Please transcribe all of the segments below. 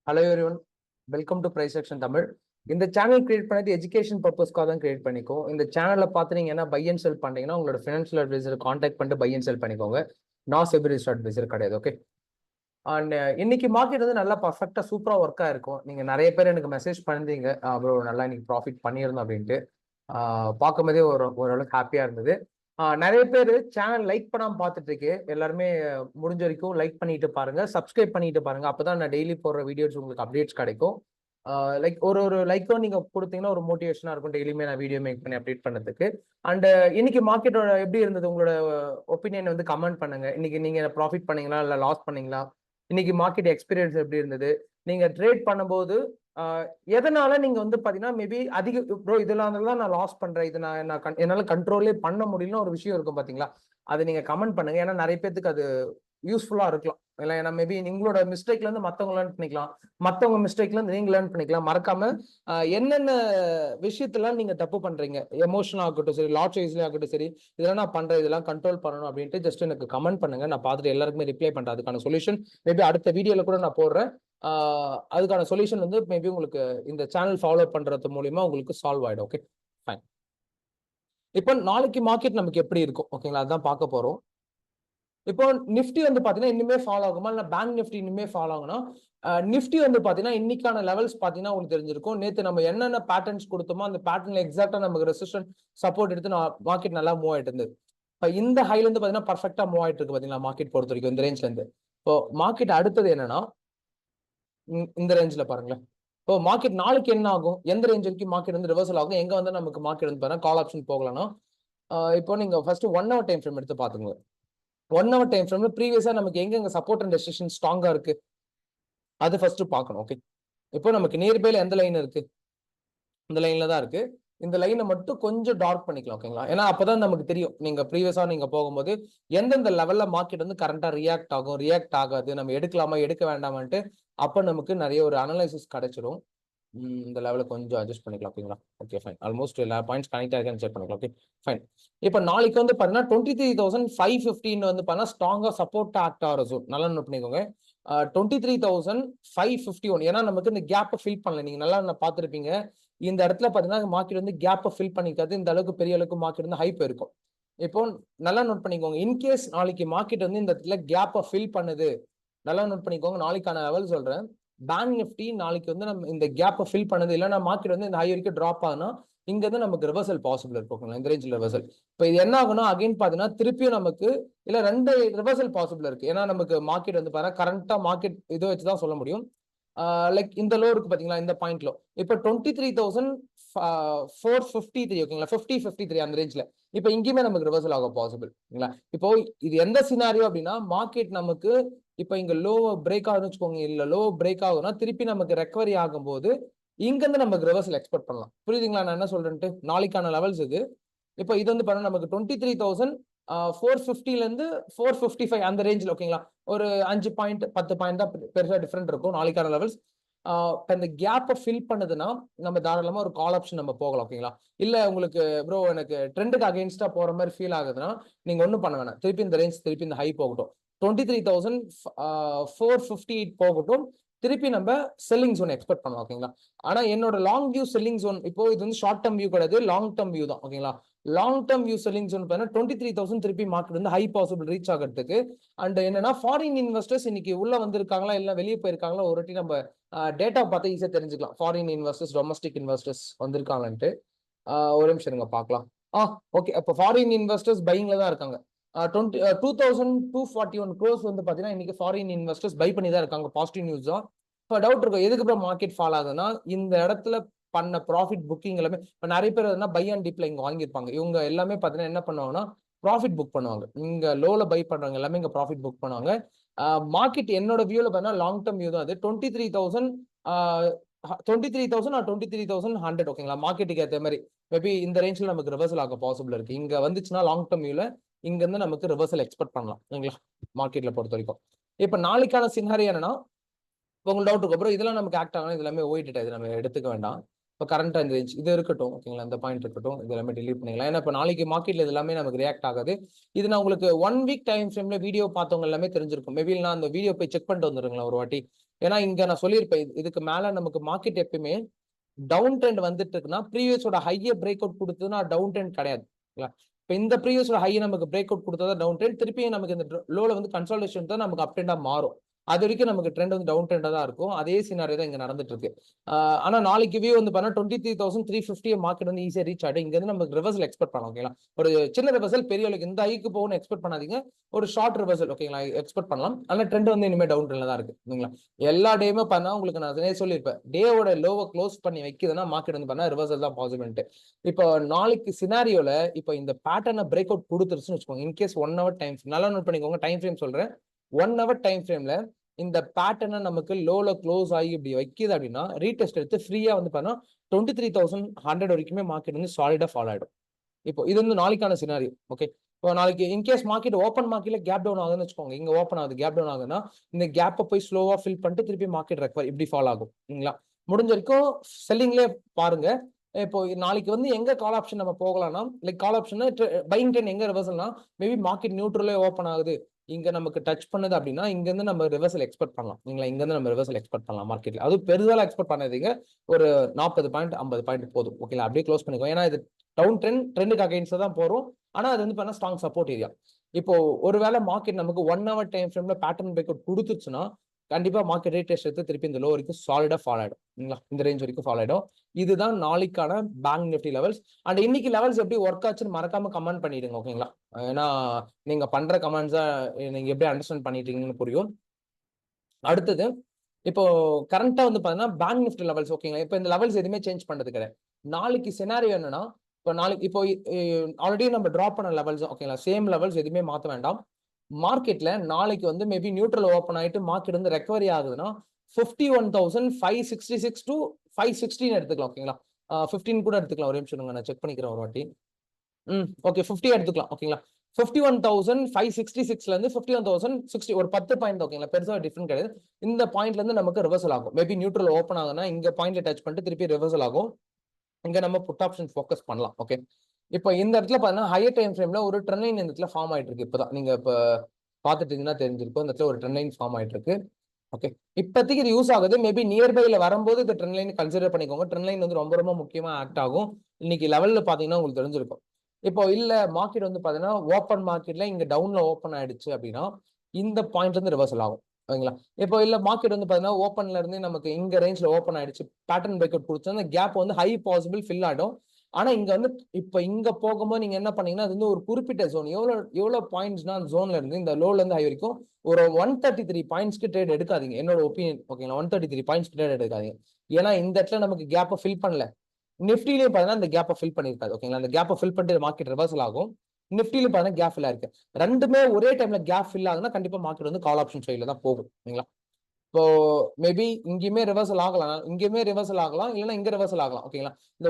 Hello everyone, welcome to price section Tamil. இந்த channel create பண்ணது education பர்பஸ்க்காக தான் கிரியேட் பண்ணிக்கோம். இந்த சேனல்ல பாத்தீங்கன்னா பை அண்ட் செல் பண்ணீங்கன்னா உங்களோட ஃபினான்ஷியல் அட்வைசர் கான்டாக்ட் பண்ணிட்டு பை அண்ட் செல் பண்ணிக்கோங்க. நான் செபி ரிஜிஸ்டர்ட் அட்வைசர் கிடையாது. ஓகே. அண்ட் இன்னைக்கு மார்க்கெட் வந்து நல்லா பர்ஃபெக்டா சூப்பரா ஒர்க்கா இருக்கும். நீங்க நிறைய பேர் எனக்கு மெசேஜ் பண்ணிருந்தீங்க, ப்ரோ நல்லா இன்னைக்கு ப்ராஃபிட் பண்ணியிருந்தோம் அப்படின்ட்டு. பார்க்கும் போதே ஓரளவுக்கு ஹாப்பியா இருந்தது. நிறைய பேர் சேனல் லைக் பண்ணாம பார்த்துட்டு இருக்கு. எல்லாருமே முடிஞ்ச வரைக்கும் லைக் பண்ணிட்டு பாருங்க, சப்ஸ்கிரைப் பண்ணிட்டு பாருங்க. அப்பதான் நான் டெய்லி போடுற வீடியோஸ் உங்களுக்கு அப்டேட்ஸ் கிடைக்கும். லைக் ஒரு லைக்கும் நீங்க கொடுத்தீங்கன்னா ஒரு மோட்டிவேஷனா இருக்கும் டெய்லியுமே நான் வீடியோ மேக் பண்ணி அப்டேட் பண்ணதுக்கு. அண்ட் இன்னைக்கு மார்க்கெட்டோட எப்படி இருந்தது உங்களோட ஒப்பீனியன் வந்து கமெண்ட் பண்ணுங்க. இன்னைக்கு நீங்க ப்ராஃபிட் பண்ணீங்களா இல்ல லாஸ் பண்ணீங்களா? இன்னைக்கு மார்க்கெட் எக்ஸ்பீரியன்ஸ் எப்படி இருந்தது? நீங்க ட்ரேட் பண்ணும்போது எதனால நீங்க வந்து பாத்தீங்கன்னா மேபி அதிக ப்ரோ இதெல்லாம் நான் லாஸ் பண்றேன், இது நான் என்னால கண்ட்ரோலே பண்ண முடியலன்னு ஒரு விஷயம் இருக்கும் பாத்தீங்களா? அதை நீங்க கமெண்ட் பண்ணுங்க. ஏன்னா நிறைய பேருக்கு அது யூஸ்ஃபுல்லா இருக்கலாம். இல்லை, ஏன்னா மேபி உங்களோட மிஸ்டேக்ல இருந்து மத்தவங்க லேர்ன் பண்ணிக்கலாம், மத்தவங்க மிஸ்டேக்ல இருந்து நீங்க லேர்ன் பண்ணிக்கலாம். மறக்காம என்னென்ன விஷயத்தெல்லாம் நீங்க தப்பு பண்றீங்க, எமோஷனல் ஆகட்டும் சரி, லாட் வைஸ்ல ஆகட்டும் சரி, இதெல்லாம் நான் பண்றேன், இதெல்லாம் கண்ட்ரோல் பண்ணணும் அப்படின்ட்டு ஜஸ்ட் எனக்கு கமெண்ட் பண்ணுங்க. நான் பார்த்துட்டு எல்லாருக்குமே ரிப்ளை பண்றேன். அதுக்கான சொல்யூஷன் மேபி அடுத்த வீடியோல கூட நான் போடுறேன். அதுக்கான சொல்யூஷன் வந்து மேபி உங்களுக்கு இந்த சேனல் ஃபாலோ பண்றது மூலியமா உங்களுக்கு சால்வ் ஆயிடும். Okay, fine. இப்போ நாளைக்கு மார்க்கெட் நமக்கு எப்படி இருக்கும், ஓகேங்களா, அதான் பார்க்க போறோம். இப்போ நிஃப்டி வந்து பாத்தீங்கன்னா இனிமே ஃபாலோ ஆகுமா, இல்ல பேங்க் நிஃப்டி இனிமே ஃபாலோ ஆகும்னா, நிஃப்டி வந்து பாத்தீங்கன்னா இன்னைக்கான லெவல்ஸ் பாத்தீங்கன்னா உங்களுக்கு தெரிஞ்சிருக்கும். நேத்து நம்ம என்னென்ன பேட்டர்ன்ஸ் கொடுத்தோமோ அந்த பேட்டர்ன்ல எக்ஸாக்டா நமக்கு ரெசிஸ்டன்ஸ் சப்போர்ட் எடுத்து மார்க்கெட் நல்லா மூவ் ஆயிட்டு இருந்தது. இப்போ இந்த ஹைல இருந்து பாத்தீங்கன்னா பர்ஃபெக்டா மூவ் ஆயிட்டு இருக்கு பாத்தீங்களா மார்க்கெட் பொறுத்த வரைக்கும் இந்த ரேஞ்ச்ல இருந்து. இப்போ மார்க்கெட் அடுத்தது என்னன்னா இந்த ரேஞ்ச்ல பாருங்களேன். இப்போ மார்க்கெட் நாளைக்கு என்ன ஆகும், எந்த ரேஞ்ச் வரைக்கும் மார்க்கெட் வந்து ரிவர்சல் ஆகும், எங்க வந்து நமக்கு மார்க்கெட் வந்து பாருங்க கால் ஆப்ஷன் போகலன்னா, இப்போ நீங்க ஃபர்ஸ்ட் 1 hour டைம் ஃப்ரேம் எடுத்து பாத்துங்க. 1 hour டைம் ஃப்ரேம்ல ப்ரீவியஸா நமக்கு எங்க சப்போர்ட் அண்ட் ரெசிஸ்டன்ஸ் ஸ்ட்ராங்கா இருக்கு அது ஃபர்ஸ்ட் பார்க்கணும். ஓகே, இப்போ நமக்கு நியர்பைல எந்த லைன் இருக்கு, இந்த லைன்ல தான் இருக்கு. இந்த லைனை மட்டும் கொஞ்சம் டார்க் பண்ணிக்கலாம், ஓகேங்களா? ஏன்னா அப்பதான் நமக்கு தெரியும் நீங்க ப்ரீவியஸா நீங்க போகும்போது எந்தெந்த லெவல்ல மார்க்கெட் வந்து கரண்டா ரியாக்ட் ஆகும், ரியாக்ட் ஆகாது, நம்ம எடுக்கலாமா எடுக்க வேண்டாமான்ட்டு அப்ப நமக்கு நிறைய ஒரு அனலைசிஸ் கிடைச்சிடும். இந்த லெவலில் கொஞ்சம் அட்ஜஸ்ட் பண்ணிக்கலாம், ஓகேங்களா? Okay, fine. ஆல்மோஸ்ட் எல்லா பாயிண்ட்ஸ் கனெக்ட் ஆகிருக்கான்னு செக் பண்ணிக்கலாம். Okay, fine. இப்போ நாளைக்கு வந்து பார்த்தீங்கன்னா 23,515 வந்து பார்த்தீங்கன்னா ஸ்ட்ராங்காக சப்போர்ட் ஆக்ட் ஆகிற ஜோன். நல்லா நோட் பண்ணிக்கோங்க. 23,551. ஏன்னா நமக்கு இந்த கேப்பை ஃபில் பண்ணல. நீங்க நல்லா பார்த்துருப்பீங்க. இந்த இடத்துல பார்த்தீங்கன்னா மார்க்கெட் வந்து கேப்பை ஃபில் பண்ணிக்காது. இந்த அளவுக்கு பெரிய அளவுக்கு மார்க்கெட் வந்து ஹைப் இருக்கும். இப்போ நல்லா நோட் பண்ணிக்கோங்க. இன்கேஸ் நாளைக்கு மார்க்கெட் வந்து இந்த இடத்துல கேப்பை ஃபில் பண்ணுது, நல்லா நோட் பண்ணிக்கோங்க. நாளைக்கான லெவல் சொல்றேன். பேங்க் நிஃப்டி நாளைக்கு வந்து நம்ம இந்த கேப்பை ஃபில் பண்ணது இல்லைன்னா மார்க்கெட் வந்து இந்த ஹை வரைக்கும் ட்ராப் ஆகுனா இங்க இருந்து நமக்கு ரிவர்சல் பாசிபிள் இருக்கும், இந்த ரேஞ்சில் ரிவர்சல். இப்போ இது என்ன ஆகும்னா அகைன் பாத்தீங்கன்னா திருப்பியும் நமக்கு இல்ல 2 ரிவர்சல் பாசிபிள் இருக்கு. ஏன்னா நமக்கு மார்க்கெட் வந்து பாத்தீங்கன்னா கரண்டா மார்க்கெட் இதை வச்சுதான் சொல்ல முடியும். லைக் இந்த லோ இருக்கு பாத்தீங்களா, இந்த பாயிண்ட் லோ இப்போ 23,453, ஓகேங்களா, 50-53 அந்த ரேஞ்ச்ல. இப்போ இங்கேயுமே நமக்கு ரிவர்சல் ஆக பாசிபிள், ஓகேங்களா? இப்போ இது எந்த சினாரியோ அப்படின்னா மார்க்கெட் நமக்கு இப்போ இங்க லோ பிரேக் ஆகுதுன்னு வச்சுக்கோங்க, இல்ல லோ பிரேக் ஆகுதுன்னா திருப்பி நமக்கு ரெக்கவரி ஆகும்போது இங்க இருந்து நமக்கு ரிவர்சல் எக்ஸ்பெக்ட் பண்ணலாம். புரியுதுங்களா நான் என்ன சொல்றேன்ட்டு? நாளைக்கான லெவல்ஸ் இது. இப்போ இது வந்து பண்ண நமக்கு 23,450ல இருந்து 455 அந்த ரேஞ்சில், ஓகேங்களா? ஒரு 5 பாயிண்ட் 10 பாயிண்ட் தான் பெருசா டிஃபரெண்ட் இருக்கும் நாளைக்கான லெவல்ஸ். இந்த கேப்பை ஃபில் பண்ணுதுன்னா நம்ம தாராளமா ஒரு கால் ஆப்ஷன் நம்ம போகலாம், ஓகேங்களா? இல்ல உங்களுக்கு ப்ரோ எனக்கு ட்ரெண்டுக்கு அகைன்ஸ்டா போற மாதிரி ஃபீல் ஆகுதுன்னா நீங்க ஒன்றும் பண்ண வேணாம். திருப்பி இந்த ரேஞ்ச் திருப்பி இந்த ஹை போகட்டும், 23,458 போகட்டும், திருப்பி நம்ம செல்லிங் ஜோன் எக்ஸ்பெக்ட் பண்ணலாம், ஓகேங்களா? ஆனா என்னோட லாங் வியூ செல்லிங் ஜோன் இப்போ இது வந்து ஷார்ட் டர்ம் வியூ கிடையாது, லாங் டர்ம் வியூ தான், ஓகேங்களா? Long term view selling zone பார்த்தீங்கன்னா 23,000 திருப்பி மார்க்கெட் வந்து ஹை பாசிபிள் ரீச் ஆகிறதுக்கு. அண்ட் என்னன்னா ஃபாரின் இன்வெஸ்டர்ஸ் இன்னைக்கு உள்ள வந்திருக்காங்களா இல்ல வெளியே போயிருக்காங்களா ஒரு வாட்டி நம்ம டேட்டா பார்த்து ஈஸியா தெரிஞ்சுக்கலாம். ஃபாரின் இன்வெஸ்டர்ஸ் டொமஸ்டிக் இன்வெஸ்டர்ஸ் வந்திருக்காங்கன்ட்டு. ஒரு நிமிஷம் இருங்க பார்க்கலாம். ஓகே, அப்போ ஃபாரின் இன்வெஸ்டர்ஸ் பையிங்ல தான் இருக்காங்க. 2,241 crores வந்து பாத்தீங்கன்னா இன்னைக்கு ஃபாரின் இன்வெஸ்டர்ஸ் பை பண்ணி தான் இருக்காங்க. பாசிட்டிவ் நியூஸ் தான். இப்போ டவுட் இருக்கும் எதுக்கு அப்புறம் மார்க்கெட் ஃபால் ஆகுதுன்னா இந்த இடத்துல பண்ண ப்ராஃபிட் புக்கிங் எல்லாமே இப்போ நிறைய பேர் பை அண்ட் டிப்ல இங்க வாங்கியிருப்பாங்க. இவங்க எல்லாமே பாத்தீங்கன்னா என்ன பண்ணுவாங்கன்னா ப்ராஃபிட் புக் பண்ணுவாங்க. இங்க லோல பை பண்றவங்க எல்லாமே இங்க ப்ராஃபிட் புக் பண்ணுவாங்க. மார்க்கெட் என்னோட வியூல பார்த்தீங்கன்னா லாங் டர்ம் வியூ தான் அது. 23,000 ஆர் 23,100, ஓகேங்களா? மார்க்கெட்டுக்கு ஏற்ற மாதிரி மேபி இந்த ரேஞ்சில் நமக்கு ரிவர்சல் ஆக பாசிபிள் இருக்கு. இங்க வந்துச்சுன்னா லாங் டர்ம் வியூல இங்க இருந்து நமக்கு ரிவர்சல் எக்ஸ்பெக்ட் பண்ணலாம், ஓகேங்களா? மார்க்கெட்ல பொறுத்த வரைக்கும் இப்ப நாளைக்கான சினாரி என்னன்னா உங்களுக்கு டவுட் இருக்கும் அப்புறம் இதெல்லாம் நமக்கு ஆக்ட் ஆகணும், இதெல்லாமே ஓடிட்டு இது நம்ம எடுத்துக்க வேண்டாம். இப்போ கரண்டா இந்த ரேஞ்ச் இது இருக்கட்டும் ஓகேங்களா, இந்த பாயிண்ட் இருக்கட்டும், இது எல்லாமே delete பண்ணிக்கலாம். ஏன்னா இப்போ நாளைக்கு மார்க்கெட்ல இது எல்லாமே நமக்கு ரியாக்ட் ஆகாது. இது நான் உங்களுக்கு 1 வீக் டைம் ஃப்ரேம்ல வீடியோ பார்த்தவங்க எல்லாமே தெரிஞ்சிருக்கும். மேபி நான் அந்த வீடியோ போய் செக் பண்ணிட்டு வந்துருங்களேன் ஒரு வாட்டி. ஏன்னா இங்க நான் சொல்லியிருப்பேன், இதுக்கு மேல நமக்கு மார்க்கெட் எப்பயுமே டவுன் ட்ரெண்ட் வந்துட்டு இருக்குன்னா ப்ரீவியஸோட ஹையை பிரேக் அவுட் கொடுத்ததுன்னா டவுன் ட்ரெண்ட் கிடையாது. இப்போ இந்த ப்ரீவியஸோட ஹையை நமக்கு பிரேக் அவுட் கொடுத்தா டவுன் ட்ரெண்ட், திருப்பியும் நமக்கு இந்த லோல வந்து கன்சால்டேஷன் தான் நமக்கு அப் ட்ரெண்டா மாறும். அது வரைக்கும் நமக்கு ட்ரெண்ட் வந்து டவுன் ட்ரெண்டா தான் இருக்கும். அதே சினாரியோ தான் இங்க நடந்துட்டு இருக்கு. ஆனா நாளைக்கு வியூ வந்து பார்த்தா 23,350 மார்க்கெட் வந்து ஈஸியா ரீச் ஆகிடும். இங்க இருந்து நமக்கு ரிவர்சல் எக்ஸ்பெக்ட் பண்ணலாம். ஓகேங்களா, ஒரு சின்ன ரிவர்சல் பெரிய அளவுக்கு இந்த ஹைக்கு போகணும்னு எக்ஸ்பெக்ட் பண்ணாதீங்க. ஒரு ஷார்ட் ரிவர்சல் ஓகேங்களா எக்ஸ்பெக்ட் பண்ணலாம். ஆனா ட்ரெண்ட் வந்து இனிமே டவுன் ட்ரெண்ட்ல தான் இருக்கு. ஓகேங்களா, எல்லா டேயுமே பண்ணா உங்களுக்கு நான் சொல்லியிருப்பேன், டேவோட லோவை க்ளோஸ் பண்ணி வைக்குதுன்னா மார்க்கெட் வந்து பண்ணா ரிவர்சல் தான் பாசிபிலிட்டி. இப்போ நாளைக்கு சினாரியோல இப்போ இந்த பேட்டர்னை பிரேக் அவுட் கொடுத்துருச்சுன்னு வச்சுக்கோங்க. இன்கேஸ் 1 hour டைம் நல்லா நோட் பண்ணிக்கோங்க, டைம் ஃப்ரேம் சொல்றேன். 1 hour டைம் ஃப்ரேம்ல இந்த பேட்டர்னை நமக்கு லோல க்ளோஸ் ஆகி இப்படி வைக்குது அப்படின்னா ரீடெஸ்ட் எடுத்து ஃப்ரீயா வந்து பண்ணா 23,100 வரைக்குமே மார்க்கெட் வந்து சாலிடா ஃபாலோ ஆயிடும். இப்போ இது வந்து நாளைக்கான சினாரியோ. ஓகே, இப்போ நாளைக்கு இன்கேஸ் மார்க்கெட் ஓப்பன் மார்க்கெட்ல கேப் டவுன் ஆகுதுன்னு வச்சுக்கோங்க, இங்க ஓப்பன் ஆகுது கேப் டவுன் ஆகுதுன்னா இந்த கேப்பை போய் ஸ்லோவா ஃபில் பண்ணிட்டு திருப்பி மார்க்கெட் ரெக்கவர் இப்படி ஃபாலோ ஆகும். இல்லைங்களா, முடிஞ்ச வரைக்கும் செல்லிங்லேயே பாருங்க. இப்போ நாளைக்கு வந்து எங்க கால் ஆப்ஷன் நம்ம போகலாம்னா, like call option buying trend எங்க ரிவர்சல்னா மேபி மார்க்கெட் நியூட்ரலே ஓப்பன் ஆகுது, இங்க நமக்கு டச் பண்ணுது அப்படின்னா இங்க இருந்து நம்ம ரிவர்சல் எக்ஸ்பெக்ட் பண்ணலாம். நீங்களா இங்க இருந்து நம்ம ரிவர்சல் எக்ஸ்பெக்ட் பண்ணலாம் மார்க்கெட்ல. அது பெருசால எக்ஸ்பெக்ட் பண்ணாதீங்க, ஒரு 40 பாயிண்ட் 50 பாயிண்ட் போதும். ஓகேங்களா, அப்படியே க்ளோஸ் பண்ணிக்கோ. ஏன்னா இது டவுன் ட்ரெண்டுக்கு அகைன்ஸ்ட் தான் போறோம். ஆனா அது வந்து பண்ணா ஸ்ட்ராங் சப்போர்ட் ஏரியா. இப்போ ஒருவேளை மார்க்கெட் நமக்கு 1 hour டைம் ஃப்ரேம்ல பேட்டர்ன் பிரேக் அவுட் கொடுத்துச்சுன்னா கண்டிப்பா மார்க்கெட் ரேட் எடுத்து திருப்பி இந்த லோ வரைக்கும் சாலிடா ஃபாலோ ஆயிடும். இந்த ரேஞ்ச் வரைக்கும் ஃபாலோ ஆயிடும். இதுதான் நாளைக்கான பேங்க் நிஃப்டி லெவல்ஸ். அண்ட் இன்னைக்கு லெவல்ஸ் எப்படி ஒர்க் ஆச்சுன்னு மறக்காம கமெண்ட் பண்ணிடுங்க. ஓகேங்களா, ஏன்னா நீங்க பண்ற கமெண்ட்ஸா நீங்க எப்படி அண்டர்ஸ்டாண்ட் பண்ணிட்டீங்கன்னு புரியும். அடுத்தது இப்போ கரண்டா வந்து பாத்தீங்கன்னா பேங்க் நிஃப்டி லெவல்ஸ். ஓகேங்களா, இப்போ இந்த லெவல்ஸ் எதுவுமே சேஞ்ச் பண்றது கிடையாது. நாளைக்கு சினாரியோ என்னன்னா, இப்போ நாளைக்கு இப்போ ஆல்ரெடி நம்ம டிராப் பண்ண லெவல்ஸ் ஓகேங்களா, சேம் லெவல்ஸ் எதுவுமே மாற்ற வேண்டாம். மார்க்கெட்ல நாளைக்கு வந்து மேபி நியூட்ரல் ஓப்பன் ஆயிட்டு மார்க்கெட் வந்து ரெக்கவரி ஆகுதுன்னா 51,566 to 516 எடுத்துக்கலாம். ஓகேங்களா, 15 கூட எடுத்துக்கலாம். ஒரு நிமிஷம் நான் செக் பண்ணிக்கிறேன் ஒரு வாட்டி. ஓகே 50 எடுத்துக்கலாம். ஓகேங்களா, 51,566ல இருந்து 51,060 ஒரு 10 பாயிண்ட். ஓகேங்களா, பெருசா டிஃபரன்ஸ் கிடையாது. இந்த பாயிண்ட்ல இருந்து நமக்கு ரிவர்சல் ஆகும். மேபி நியூட்ரல் ஓப்பன் ஆகுதுன்னா இங்க பாயிண்ட்ல டச் பண்ணிட்டு திருப்பி ரிவர்சல் ஆகும். இங்க நம்ம புட் ஆப்ஷன் ஃபோக்கஸ் பண்ணலாம். ஓகே, இப்போ இந்த இடத்துல பாத்தீங்கன்னா ஹையர் டைம் ஃப்ரேம்ல ஒரு ட்ரெண்ட் லைன் இந்த இடத்துல ஃபார்ம் ஆயிட்டு இருக்கு. இப்பதான் நீங்க இப்ப பாத்துட்டு இருந்தீங்கன்னா தெரிஞ்சிருக்கும், இந்த இடத்துல ஒரு ட்ரெண்ட் லைன் ஃபார்ம் ஆயிட்டு இருக்கு. ஓகே, இப்போதைக்கு இது யூஸ் ஆகுது. மேபி நியர்பைல வரும்போது இந்த ட்ரெண்ட் லைன் கன்சிடர் பண்ணிக்கோங்க. ட்ரெண்ட் லைன் வந்து ரொம்ப ரொம்ப முக்கியமா ஆக்ட் ஆகும். இன்னைக்கு லெவல்ல பாத்தீங்கன்னா உங்களுக்கு தெரிஞ்சிருக்கும். இப்போ இல்ல மார்க்கெட் வந்து பாத்தீங்கன்னா ஓப்பன் மார்க்கெட்ல இங்க டவுன்ல ஓப்பன் ஆயிடுச்சு அப்படின்னா இந்த பாயிண்ட்ல இருந்து ரிவர்சல் ஆகும். ஓகேங்களா, இப்போ இல்ல மார்க்கெட் வந்து பாத்தீங்கன்னா ஓப்பன்ல இருந்து நமக்கு இங்க ரேஞ்ச்ல ஓப்பன் ஆயிடுச்சு, பேட்டர்ன் பிரேக் அவுட் கொடுத்து அந்த கேப் வந்து ஹை பாசிபிள் ஃபில் ஆகும். ஆனா இங்க வந்து இப்ப இங்க போகும்போது நீங்க என்ன பண்ணீங்கன்னா அது வந்து ஒரு குறிப்பிட்ட ஜோன் எவ்வளவு பாயிண்ட்ஸ்னா அந்த ஜோன்ல இருந்து இந்த லோல இருந்து ஹை வரைக்கும் ஒரு 133 பாயிண்ட்ஸ்க்கு ட்ரேட் எடுக்காதீங்க. என்னோட ஒப்பீனியன். ஓகேங்களா, 133 பாயிண்ட்ஸ் ட்ரேட் எடுக்காதீங்க. ஏன்னா இந்த இடத்துல நமக்கு கேப்பை ஃபில் பண்ணல. நிஃப்டிலையும் பாத்தீங்கன்னா இந்த கேப்பை ஃபில் பண்ணிருக்காது. ஓகேங்களா, அந்த கேப்பை ஃபில் பண்ணிட்டு மார்க்கெட் ரிவர்சல் ஆகும். நிஃப்டிலையும் பாத்தீங்கன்னா கேப் ஃபில் இருக்கு. ரெண்டுமே ஒரே டைம்ல கேப் ஃபில் ஆகுதுன்னா கண்டிப்பா மார்க்கெட் வந்து கால் ஆப்ஷன் சைட்ல தான் போகும். ஓகேங்களா, இப்போ மேபி இங்கேயுமே ரிவர்சல் ஆகலாம், இங்கேயுமே ரிவர்சல் ஆகலாம், இல்லைன்னா இங்க ரிவர்சல் ஆகலாம். ஓகேங்களா, இந்த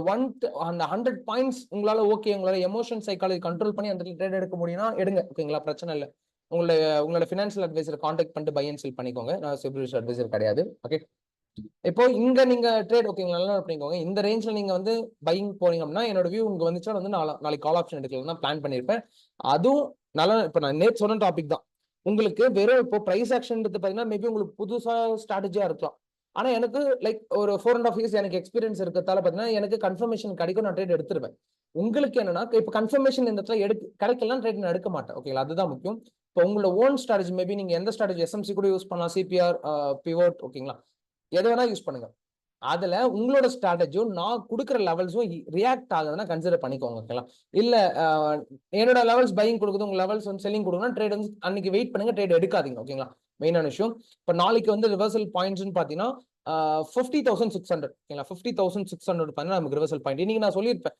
அந்த 100 பாயிண்ட்ஸ் உங்களால ஓகே, உங்களால எமோஷன் சைக்காலஜி கண்ட்ரோல் பண்ணி அந்த ட்ரேட் எடுக்க முடியும்னா எடுங்க. ஓகேங்களா, பிரச்சனை இல்லை. உங்களோட ஃபினான்ஷியல் அட்வைசரை கான்டாக்ட் பண்ணிட்டு பை அண்ட் செல் பண்ணிக்கோங்க. நான் செக்யூரிட்டி அட்வைசர் கிடையாது. ஓகே, இப்போ இங்க நீங்க ட்ரேட் ஓகேங்களா நல்லா பண்ணிக்கோங்க. இந்த ரேஞ்ச்ல நீங்க வந்து பையிங் போறீங்க அப்படின்னா என்னோட வியூ உங்க வந்துச்சா வந்து நாளைக்கு கால் ஆப்ஷன் எடுக்கலாம் தான் பிளான் பண்ணிருப்பேன். அதுவும் நல்லா இப்போ நான் நேற்று சொன்ன டாபிக் தான். உங்களுக்கு வெறும் இப்போ பிரைஸ் ஆக்ஷன் பாத்தீங்கன்னா மேபி உங்களுக்கு புதுசா ஸ்ட்ராட்டஜியா இருக்கலாம். ஆனா எனக்கு லைக் ஒரு 4.5 years எனக்கு எக்ஸ்பீரியன்ஸ் இருக்கிறதால பாத்தீங்கன்னா எனக்கு கன்ஃபர்மேஷன் கிடைக்கும், நான் ட்ரேட் எடுத்துருவேன். உங்களுக்கு என்னன்னா இப்போ கன்ஃபர்மேஷன் இந்த இடத்துல கிடைக்கலாம் ட்ரேட் நான் எடுக்க மாட்டேன். ஓகேங்களா, அதுதான் முக்கியம். இப்போ உங்களோட ஓன் ஸ்ட்ராட்டஜி மேபி நீங்க எந்த ஸ்ட்ராட்டஜி எஸ்எம்சி கூட யூஸ் பண்ணலாம், சிபிஆர், பிவோட், ஓகேங்களா, எதை வேணா யூஸ் பண்ணுங்க. அதுல உங்களோட ஸ்ட்ராட்டஜியும் நான் கொடுக்குற லெவல்ஸும் ரியாக்ட் ஆகுதுன்னா கன்சிடர் பண்ணிக்கோங்க. ஓகேங்களா, இல்ல என்னோட லெவல்ஸ் பையிங் கொடுக்குது, உங்க லெவல்ஸ் வந்து செல்லிங் கொடுக்கணும், ட்ரேட் வந்து அன்னைக்கு வெயிட் பண்ணுங்க, ட்ரேட் எடுக்காதீங்க. ஓகேங்களா, மெயினான விஷயம். இப்போ நாளைக்கு வந்து ரிவர்சல் பாயிண்ட்ஸ்னு பாத்தீங்கன்னா 50,600. ஓகேங்களா, 50,600 பண்ணா நமக்கு ரிவர்சல் பாயிண்ட். இன்னைக்கு நான் சொல்லியிருப்பேன்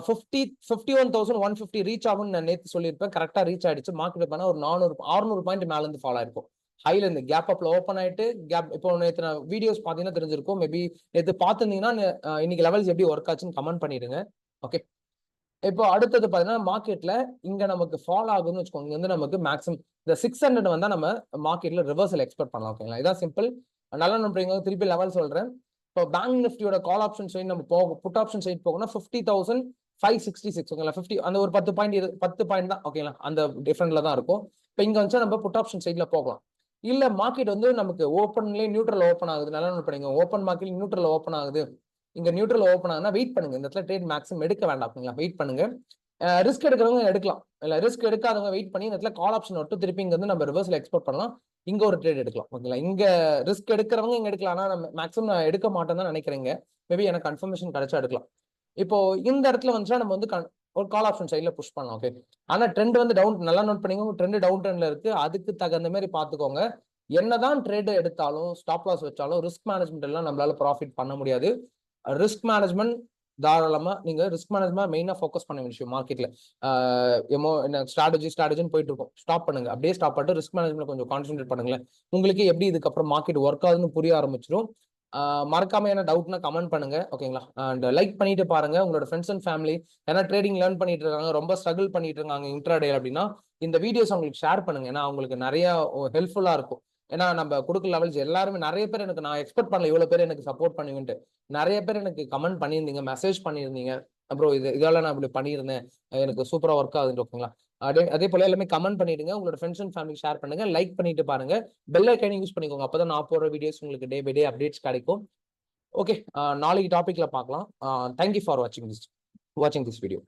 51,150 ரீச் ஆகும்னு நான் நேற்று சொல்லியிருப்பேன். கரெக்டா ரீச் ஆயிடுச்சு. மார்க்கெட் பண்ணா ஒரு 600 பாயிண்ட் மேல இருந்து ஃபாலோ ஆயிருக்கும். ஹைல இருந்து கேப் அப்ல ஓப்பன் ஆயிட்டு கேப். இப்போ நேற்று நான் வீடியோஸ் பாத்தீங்கன்னா தெரிஞ்சிருக்கும். மேபி நேற்று பார்த்துருந்தீங்கன்னா இன்னைக்கு லெவல்ஸ் எப்படி ஒர்க் ஆச்சுன்னு கமெண்ட் பண்ணிடுங்க. ஓகே, இப்போ அடுத்தது பாத்தீங்கன்னா மார்க்கெட்ல இங்க நமக்கு ஃபாலோ ஆகுதுன்னு வச்சுக்கோங்க. இங்க வந்து நமக்கு மேக்ஸிமம் இந்த 600 வந்தா நம்ம மார்க்கெட்ல ரிவர்சல் எக்ஸ்பெக்ட் பண்ணலாம். ஓகேங்களா, இதான் சிம்பிள். நல்லா நம்புறீங்க. திருப்பி லெவல் சொல்றேன். இப்போ பேங்க் நிஃப்டியோட கால் ஆப்ஷன் சைடு நம்ம போகும், புட் ஆப்ஷன் சைடு போகணும்னா 50,566 ஓகேங்களா. 50 அந்த ஒரு 10 பாயிண்ட் தான் ஓகேங்களா, அந்த டிஃபரெண்ட்ல தான் இருக்கும். இப்போ இங்க வந்து நம்ம புட் ஆப்ஷன் சைட்ல போகலாம். இல்ல மார்க்கெட் வந்து நமக்கு ஓப்பன்லேயே நியூட்ரல் ஓப்பன் ஆகுது, நல்லா நோட் பண்ணுங்க. ஓப்பன் மார்க்கெட் நியூட்ரல் ஓப்பன் ஆகுது, இங்க நியூட்ரல் ஓப்பன் ஆகுதுன்னா வெயிட் பண்ணுங்க. இந்த இடத்துல ட்ரேட் மேக்ஸிமம் எடுக்க வேண்டாம் ஓகேங்களா, வெயிட் பண்ணுங்க. ரிஸ்க் எடுக்கிறவங்க எடுக்கலாம், இல்ல ரிஸ்க் எடுக்காதவங்க வெயிட் பண்ணி இந்த இடத்துல கால் ஆப்ஷன் விட்டு திருப்பி இங்க வந்து நம்ம ரிவர்ஸ்ல எக்ஸ்போர்ட் பண்ணலாம், இங்க ஒரு ட்ரேட் எடுக்கலாம் ஓகேங்களா. இங்க ரிஸ்க் எடுக்கிறவங்க இங்க எடுக்கலாம், ஆனா நம்ம மேக்ஸிமம் நான் எடுக்க மாட்டேன்னு தான் நினைக்கிறேங்க. மேபி எனக்கு கன்ஃபர்மேஷன் கிடைச்சா எடுக்கலாம். இப்போ இந்த இடத்துல வந்துச்சா நம்ம வந்து ஒரு கால் ஆப்ஷன் சைட்ல புஷ் பண்ணலாம். ஓகே, ஆனா ட்ரெண்ட் வந்து டவுன், நல்லா நோட் பண்ணிக்கோங்க, ட்ரெண்ட் டவுன் ட்ரெண்ட்ல இருக்கு. அதுக்கு தகுந்த மாதிரி பாத்துக்கோங்க. என்னதான் ட்ரேட் எடுத்தாலும் ஸ்டாப் லாஸ் வச்சாலும் ரிஸ்க் மேனேஜ்மெண்ட் எல்லாம் நம்மளால ப்ராஃபிட் பண்ண முடியாது. ரிஸ்க் மேனேஜ்மெண்ட் தாராளமா நீங்க ரிஸ்க் மேனேஜ்மெண்ட் மெயினா ஃபோக்கஸ் பண்ண விஷயம் மார்க்கெட்ல. ஸ்ட்ராட்டஜின்னு போயிட்டு இருக்கும், ஸ்டாப் பண்ணுங்க, அப்படியே ஸ்டாப் பண்ணிட்டு ரிஸ்க் மேனேஜ்மெண்ட் கொஞ்சம் கான்சென்ட்ரேட் பண்ணுங்களேன். உங்களுக்கு எப்படி இதுக்கப்புறம் மார்க்கெட் ஒர்க் ஆகுதுன்னு புரிய ஆரம்பிச்சிடும். மறக்காம என்ன டவுட்னா கமெண்ட் பண்ணுங்க ஓகேங்களா. அண்ட் லைக் பண்ணிட்டு பாருங்க உங்களோட ஃப்ரெண்ட்ஸ் அண்ட் ஃபேமிலி, ஏன்னா ட்ரேடிங் லேர்ன் பண்ணிட்டு இருக்காங்க, ரொம்ப ஸ்ட்ரகிள் பண்ணிட்டு இருக்காங்க இன்ட்ராடே அப்படின்னா இந்த வீடியோஸ் அவங்களுக்கு ஷேர் பண்ணுங்க. ஏன்னா அவங்களுக்கு நிறைய ஹெல்ப்ஃபுல்லா இருக்கும். ஏன்னா நம்ம கொடுக்குற லெவல்ஸ் எல்லாருமே நிறைய பேர் எனக்கு நான் எக்ஸ்பெக்ட் பண்ணல இவ்வளவு பேர் எனக்கு சப்போர்ட் பண்ணுவீங்கன்ட்டு. நிறைய பேர் எனக்கு கமெண்ட் பண்ணியிருந்தீங்க, மெசேஜ் பண்ணியிருந்தீங்க, அப்புறம் இதெல்லாம் நான் இப்படி பண்ணியிருந்தேன், எனக்கு சூப்பரா ஒர்க் ஆகுதுன்னு ஓகேங்களா. அதே போல எல்லாமே கமெண்ட் பண்ணிடுங்க, உங்களோட ஃப்ரெண்ட்ஸ் அண்ட் ஃபேமிலி ஷேர் பண்ணுங்க, லைக் பண்ணிட்டு பாருங்க, பெல் ஐக்கானை யூஸ் பண்ணிக்கோங்க, அப்பதான் நான் போடுற வீடியோஸ் உங்களுக்கு டே பை டே அப்டேட்ஸ் கிடைக்கும். ஓகே, நாளைக்கு டாபிக்ல பார்க்கலாம். தேங்க்யூ ஃபார் வாட்சிங் திஸ் வீடியோ.